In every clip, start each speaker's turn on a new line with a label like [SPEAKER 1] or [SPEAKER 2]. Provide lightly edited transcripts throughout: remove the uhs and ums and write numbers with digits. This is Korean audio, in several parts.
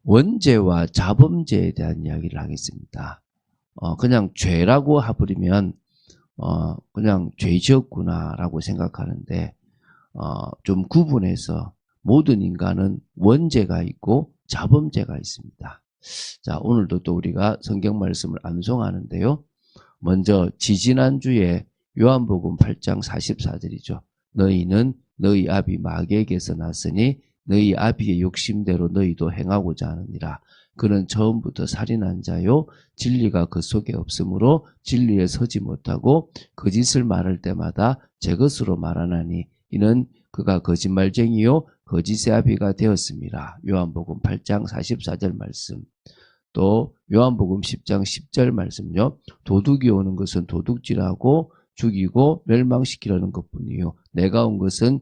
[SPEAKER 1] 원죄와 자범죄에 대한 이야기를 하겠습니다. 그냥 죄라고 해버리면 그냥 죄 지었구나라고 생각하는데 좀 구분해서 모든 인간은 원죄가 있고 자범죄가 있습니다. 자, 오늘도 또 우리가 성경 말씀을 암송하는데요. 먼저 지지난주에 요한복음 8장 44절이죠. 너희는 너희 아비 마귀에게서 났으니 너희 아비의 욕심대로 너희도 행하고자 하느니라. 그는 처음부터 살인한 자요 진리가 그 속에 없으므로 진리에 서지 못하고 거짓을 말할 때마다 제 것으로 말하나니 이는 그가 거짓말쟁이요 거짓의 아비가 되었습니다. 요한복음 8장 44절 말씀. 또 요한복음 10장 10절 말씀요. 도둑이 오는 것은 도둑질하고 죽이고 멸망시키려는 것뿐이요. 내가 온 것은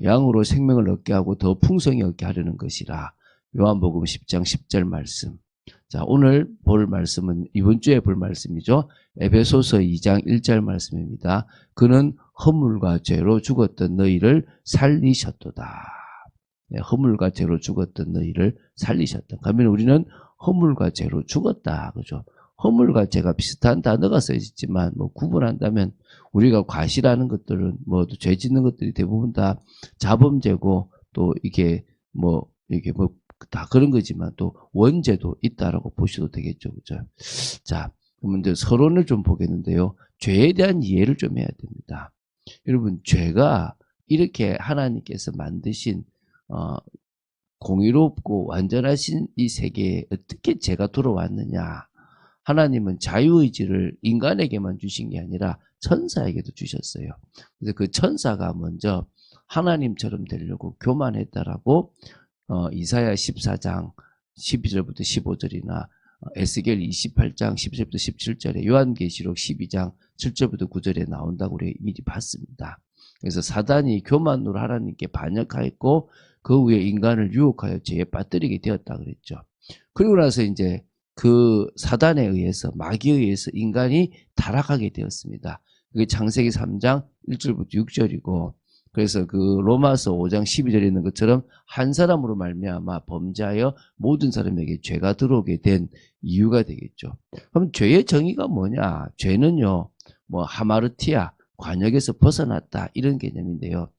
[SPEAKER 1] 양으로 생명을 얻게 하고 더 풍성히 얻게 하려는 것이라. 요한복음 10장 10절 말씀. 자, 오늘 볼 말씀은 이번 주에 볼 말씀이죠. 에베소서 2장 1절 말씀입니다. 그는 허물과 죄로 죽었던 너희를 살리셨도다. 네, 허물과 죄로 죽었던 너희를 살리셨다. 그러면 우리는 허물과 죄로 죽었다. 그죠? 허물과 죄가 비슷한 단어가 써있지만 뭐 구분한다면 우리가 과실하는 것들은 죄 짓는 것들이 대부분 다 자범죄고 또 이게 다 그런 거지만 또 원죄도 있다라고 보셔도 되겠죠. 그죠? 자, 그러면 이제 서론을 좀 보겠는데요. 죄에 대한 이해를 좀 해야 됩니다. 여러분, 죄가 이렇게 하나님께서 만드신 공의롭고 완전하신 이 세계에 어떻게 죄가 들어왔느냐. 하나님은 자유의지를 인간에게만 주신 게 아니라 천사에게도 주셨어요. 그래서 그 천사가 먼저 하나님처럼 되려고 교만했다라고 이사야 14장 12절부터 15절이나 에스겔 28장 10절부터 17절에 요한계시록 12장 7절부터 9절에 나온다고 우리 미리 봤습니다. 그래서 사단이 교만으로 하나님께 반역하였고 그 후에 인간을 유혹하여 죄에 빠뜨리게 되었다 그랬죠. 그리고 나서 이제 그 사단에 의해서 마귀에 의해서 인간이 타락하게 되었습니다. 그게 창세기 3장 1절부터 6절이고 그래서 그 로마서 5장 12절에 있는 것처럼 한 사람으로 말미암아 범죄하여 모든 사람에게 죄가 들어오게 된 이유가 되겠죠. 그럼 죄의 정의가 뭐냐? 죄는요, 하마르티아, 관역에서 벗어났다 이런 개념인데요.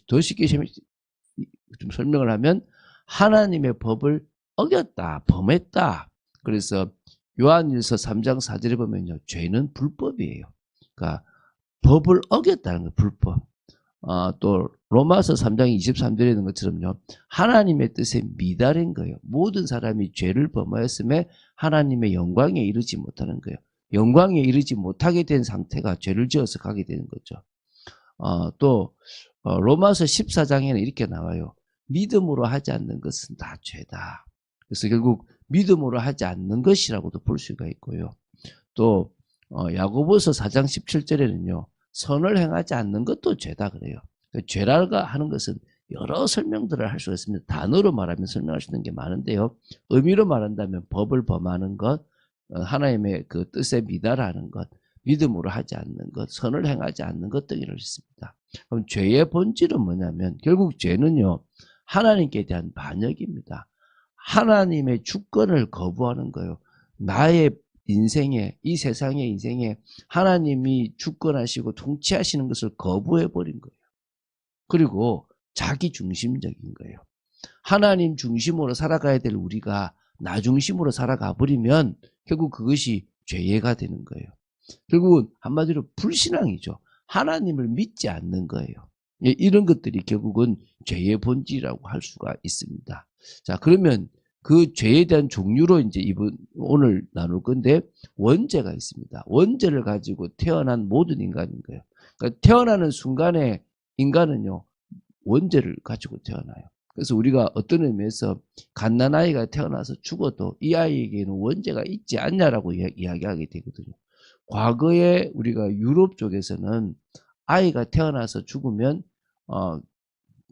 [SPEAKER 1] 더 쉽게 좀 설명을 하면 하나님의 법을 어겼다, 범했다. 그래서 요한일서 3장 4절에 보면요, 죄는 불법이에요. 그러니까 법을 어겼다는 거예요, 불법. 또 로마서 3장 23절에 있는 것처럼요, 하나님의 뜻에 미달인 거예요. 모든 사람이 죄를 범하였음에 하나님의 영광에 이르지 못하는 거예요. 영광에 이르지 못하게 된 상태가 죄를 지어서 가게 되는 거죠. 또 로마서 14장에는 이렇게 나와요. 믿음으로 하지 않는 것은 다 죄다. 그래서 결국 믿음으로 하지 않는 것이라고도 볼 수가 있고요. 또 야고보서 4장 17절에는요. 선을 행하지 않는 것도 죄다 그래요. 죄라고 하는 것은 여러 설명들을 할 수가 있습니다. 단어로 말하면 설명할 수 있는 게 많은데요. 의미로 말한다면 법을 범하는 것, 하나님의 그 뜻에 미달하는 것, 믿음으로 하지 않는 것, 선을 행하지 않는 것 등이라고 했습니다. 그럼 죄의 본질은 뭐냐면 결국 죄는요. 하나님께 대한 반역입니다. 하나님의 주권을 거부하는 거예요. 나의 인생에, 이 세상의 인생에 하나님이 주권하시고 통치하시는 것을 거부해버린 거예요. 그리고 자기 중심적인 거예요. 하나님 중심으로 살아가야 될 우리가 나 중심으로 살아가 버리면 결국 그것이 죄가 되는 거예요. 결국은 한마디로 불신앙이죠. 하나님을 믿지 않는 거예요. 이런 것들이 결국은 죄의 본질이라고 할 수가 있습니다. 자, 그러면 그 죄에 대한 종류로 이제 오늘 나눌 건데 원죄가 있습니다. 원죄를 가지고 태어난 모든 인간인 거예요. 그러니까 태어나는 순간에 인간은요, 원죄를 가지고 태어나요. 그래서 우리가 어떤 의미에서 갓난아이가 태어나서 죽어도 이 아이에게는 원죄가 있지 않냐라고 이야기하게 되거든요. 과거에 우리가 유럽 쪽에서는 아이가 태어나서 죽으면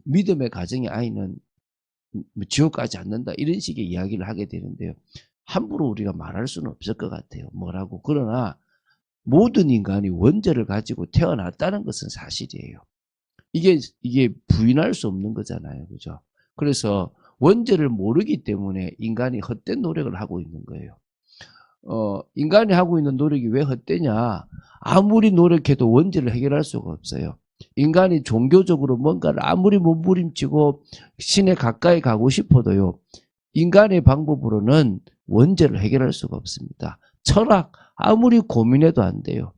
[SPEAKER 1] 믿음의 가정의 아이는 지옥 가지 않는다 이런 식의 이야기를 하게 되는데요. 함부로 우리가 말할 수는 없을 것 같아요. 뭐라고. 그러나 모든 인간이 원죄를 가지고 태어났다는 것은 사실이에요. 이게 부인할 수 없는 거잖아요. 그죠? 그래서 원죄를 모르기 때문에 인간이 헛된 노력을 하고 있는 거예요. 인간이 하고 있는 노력이 왜 헛되냐? 아무리 노력해도 원죄를 해결할 수가 없어요. 인간이 종교적으로 뭔가를 아무리 몸부림치고 신에 가까이 가고 싶어도요, 인간의 방법으로는 원죄를 해결할 수가 없습니다. 철학, 아무리 고민해도 안 돼요.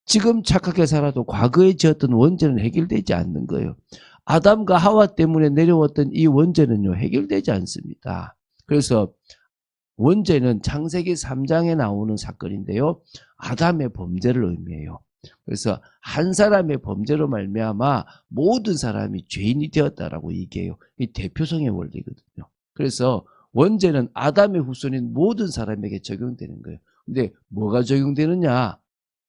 [SPEAKER 1] 지금 착하게 살아도 과거에 지었던 원죄는 해결되지 않는 거예요. 아담과 하와 때문에 내려왔던 이 원죄는요, 해결되지 않습니다. 그래서 원죄는 창세기 3장에 나오는 사건인데요, 아담의 범죄를 의미해요. 그래서 한 사람의 범죄로 말미암아 모든 사람이 죄인이 되었다라고 얘기해요. 이 대표성의 원리거든요. 그래서 원죄는 아담의 후손인 모든 사람에게 적용되는 거예요. 근데 뭐가 적용되느냐?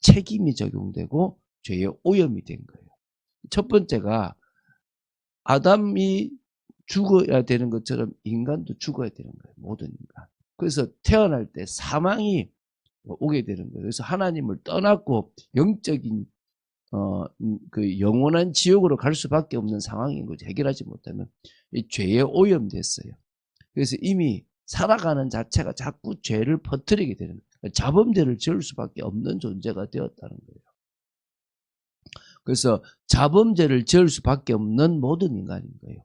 [SPEAKER 1] 책임이 적용되고 죄의 오염이 된 거예요. 첫 번째가 아담이 죽어야 되는 것처럼 인간도 죽어야 되는 거예요. 모든 인간. 그래서 태어날 때 사망이 오게 되는 거예요. 그래서 하나님을 떠났고 영적인 그 영원한 지옥으로 갈 수밖에 없는 상황인 거죠. 해결하지 못하면 이 죄에 오염됐어요. 그래서 이미 살아가는 자체가 자꾸 죄를 퍼뜨리게 되는 거예요. 자범죄를 지을 수밖에 없는 존재가 되었다는 거예요. 그래서 자범죄를 지을 수밖에 없는 모든 인간인 거예요.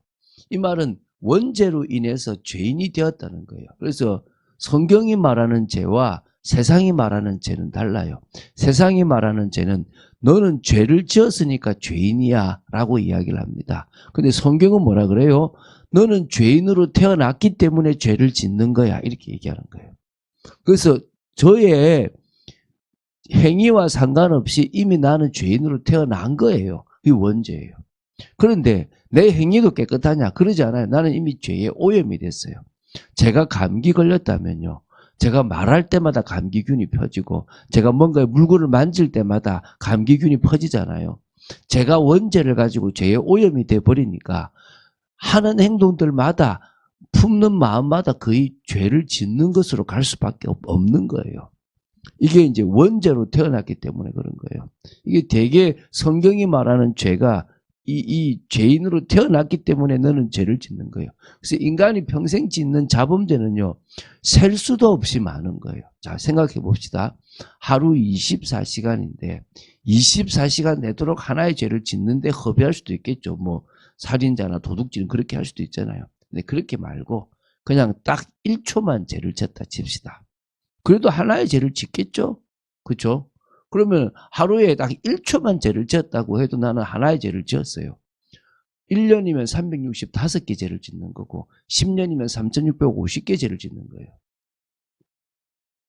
[SPEAKER 1] 이 말은 원죄로 인해서 죄인이 되었다는 거예요. 그래서 성경이 말하는 죄와 세상이 말하는 죄는 달라요. 세상이 말하는 죄는 너는 죄를 지었으니까 죄인이야 라고 이야기를 합니다. 근데 성경은 뭐라 그래요? 너는 죄인으로 태어났기 때문에 죄를 짓는 거야, 이렇게 얘기하는 거예요. 그래서 저의 행위와 상관없이 이미 나는 죄인으로 태어난 거예요. 이 원죄예요. 그런데 내 행위도 깨끗하냐? 그러지 않아요. 나는 이미 죄에 오염이 됐어요. 제가 감기 걸렸다면요, 제가 말할 때마다 감기균이 퍼지고, 제가 뭔가 물건을 만질 때마다 감기균이 퍼지잖아요. 제가 원죄를 가지고 죄에 오염이 돼 버리니까 하는 행동들마다, 품는 마음마다 거의 죄를 짓는 것으로 갈 수밖에 없는 거예요. 이게 이제 원죄로 태어났기 때문에 그런 거예요. 이게 되게 성경이 말하는 죄가 이 죄인으로 태어났기 때문에 너는 죄를 짓는 거예요. 그래서 인간이 평생 짓는 자범죄는요, 셀 수도 없이 많은 거예요. 자, 생각해 봅시다. 하루 24시간인데 24시간 내도록 하나의 죄를 짓는데 허비할 수도 있겠죠. 뭐 살인자나 도둑질은 그렇게 할 수도 있잖아요. 근데 그렇게 말고 그냥 딱 1초만 죄를 졌다 칩시다. 그래도 하나의 죄를 짓겠죠? 그렇죠? 그러면 하루에 딱 1초만 죄를 지었다고 해도 나는 하나의 죄를 지었어요. 1년이면 365개 죄를 짓는 거고 10년이면 3650개 죄를 짓는 거예요.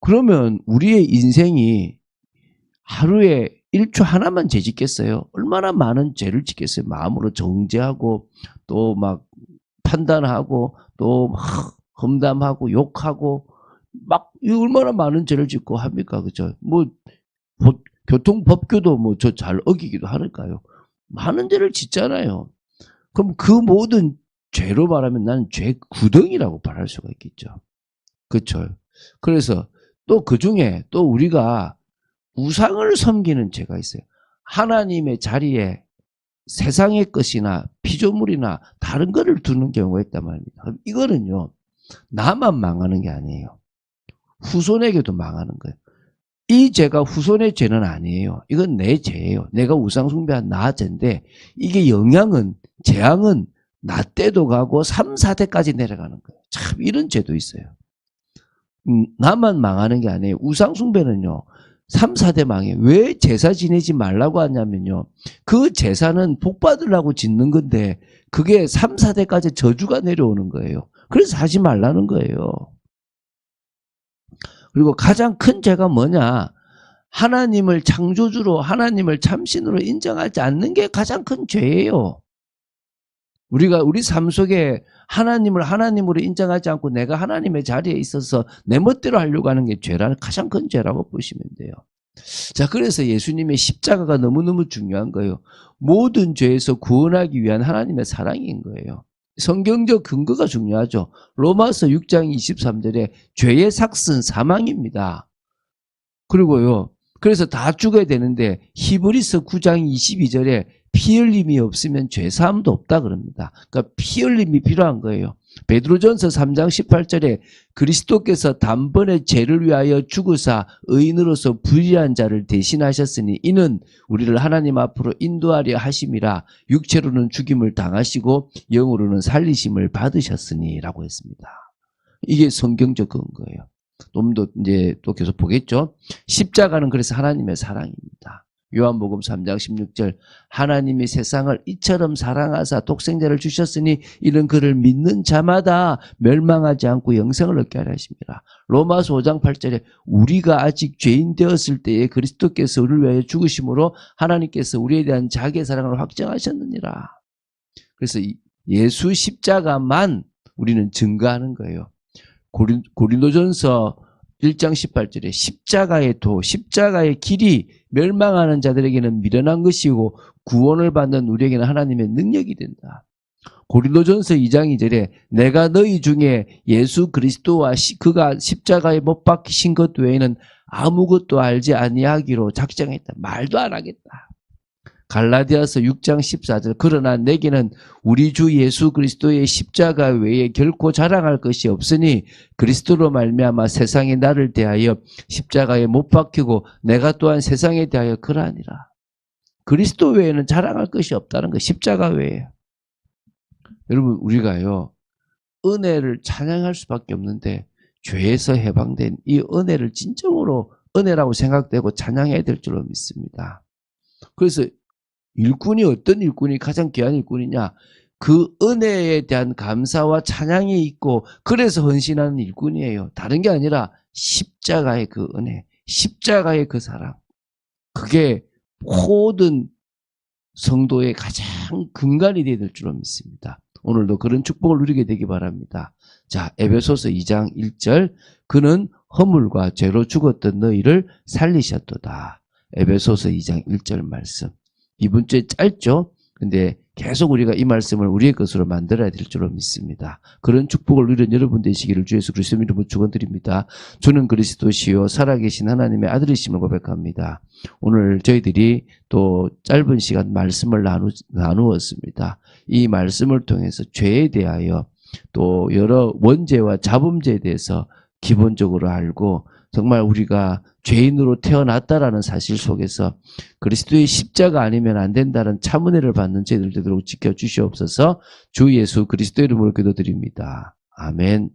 [SPEAKER 1] 그러면 우리의 인생이 하루에 1초 하나만 죄 짓겠어요? 얼마나 많은 죄를 짓겠어요? 마음으로 정죄하고 또 막 판단하고 또 막 험담하고 욕하고 막 얼마나 많은 죄를 짓고 합니까? 그죠? 뭐 교통법규도 뭐 저 잘 어기기도 하니까요. 많은 죄를 짓잖아요. 그럼 그 모든 죄로 말하면 나는 죄 구덩이라고 말할 수가 있겠죠. 그렇죠. 그래서 또 그 중에 또 우리가 우상을 섬기는 죄가 있어요. 하나님의 자리에 세상의 것이나 피조물이나 다른 거를 두는 경우가 있단 말입니다. 그럼 이거는요, 나만 망하는 게 아니에요. 후손에게도 망하는 거예요. 이 죄가 후손의 죄는 아니에요. 이건 내 죄예요. 내가 우상 숭배한 나 죄인데 이게 영향은, 재앙은 나 때도 가고 3, 4대까지 내려가는 거예요. 참 이런 죄도 있어요. 나만 망하는 게 아니에요. 우상 숭배는요, 3, 4대 망해요. 왜 제사 지내지 말라고 하냐면요, 그 제사는 복 받으려고 짓는 건데 그게 3, 4대까지 저주가 내려오는 거예요. 그래서 하지 말라는 거예요. 그리고 가장 큰 죄가 뭐냐? 하나님을 창조주로, 하나님을 참신으로 인정하지 않는 게 가장 큰 죄예요. 우리가 우리 삶 속에 하나님을 하나님으로 인정하지 않고 내가 하나님의 자리에 있어서 내 멋대로 하려고 하는 게 죄라는 가장 큰 죄라고 보시면 돼요. 자, 그래서 예수님의 십자가가 너무너무 중요한 거예요. 모든 죄에서 구원하기 위한 하나님의 사랑인 거예요. 성경적 근거가 중요하죠. 로마서 6장 23절에 죄의 삭은 사망입니다. 그리고요, 그래서 다 죽어야 되는데 히브리서 9장 22절에 피 흘림이 없으면 죄사함도 없다 그럽니다. 그러니까 피 흘림이 필요한 거예요. 베드로전서 3장 18절에 그리스도께서 단번에 죄를 위하여 죽으사 의인으로서 불의한 자를 대신하셨으니 이는 우리를 하나님 앞으로 인도하려 하심이라 육체로는 죽임을 당하시고 영으로는 살리심을 받으셨으니 라고 했습니다. 이게 성경적 근거예요. 좀 더 이제 또 계속 보겠죠. 십자가는 그래서 하나님의 사랑입니다. 요한복음 3장 16절 하나님이 세상을 이처럼 사랑하사 독생자를 주셨으니 이는 그를 믿는 자마다 멸망하지 않고 영생을 얻게 하려 하심이라. 로마서 5장 8절에 우리가 아직 죄인 되었을 때에 그리스도께서 우리를 위하여 죽으심으로 하나님께서 우리에 대한 자기의 사랑을 확정하셨느니라. 그래서 예수 십자가만 우리는 증거하는 거예요. 고린도전서 1장 18절에 십자가의 길이 멸망하는 자들에게는 미련한 것이고 구원을 받는 우리에게는 하나님의 능력이 된다. 고린도전서 2장 2절에 내가 너희 중에 예수 그리스도와 그가 십자가에 못 박히신 것 외에는 아무것도 알지 아니하기로 작정했다. 말도 안 하겠다. 갈라디아서 6장 14절 그러나 내게는 우리 주 예수 그리스도의 십자가 외에 결코 자랑할 것이 없으니 그리스도로 말미암아 세상이 나를 대하여 십자가에 못 박히고 내가 또한 세상에 대하여 그러하니라. 그리스도 외에는 자랑할 것이 없다는 거. 십자가 외에. 여러분 우리가요 은혜를 찬양할 수밖에 없는데 죄에서 해방된 이 은혜를 진정으로 은혜라고 생각되고 찬양해야 될 줄로 믿습니다. 그래서 일꾼이 어떤 일꾼이 가장 귀한 일꾼이냐? 그 은혜에 대한 감사와 찬양이 있고 그래서 헌신하는 일꾼이에요. 다른 게 아니라 십자가의 그 은혜, 십자가의 그 사랑. 그게 모든 성도의 가장 근간이 되어야 될 줄로 믿습니다. 오늘도 그런 축복을 누리게 되기 바랍니다. 자, 에베소서 2장 1절 그는 허물과 죄로 죽었던 너희를 살리셨도다. 에베소서 2장 1절 말씀. 이번 주에 짧죠? 근데 계속 우리가 이 말씀을 우리의 것으로 만들어야 될 줄로 믿습니다. 그런 축복을 누리는 여러분 되시기를 주 예수 그리스도 이름으로 축원드립니다. 주는 그리스도시요 살아계신 하나님의 아들이심을 고백합니다. 오늘 저희들이 또 짧은 시간 말씀을 나누었습니다. 이 말씀을 통해서 죄에 대하여 또 여러 원죄와 자범죄에 대해서 기본적으로 알고 정말 우리가 죄인으로 태어났다라는 사실 속에서 그리스도의 십자가 아니면 안 된다는 참은혜를 받는 저희들 되도록 지켜주시옵소서. 주 예수 그리스도 이름으로 기도드립니다. 아멘.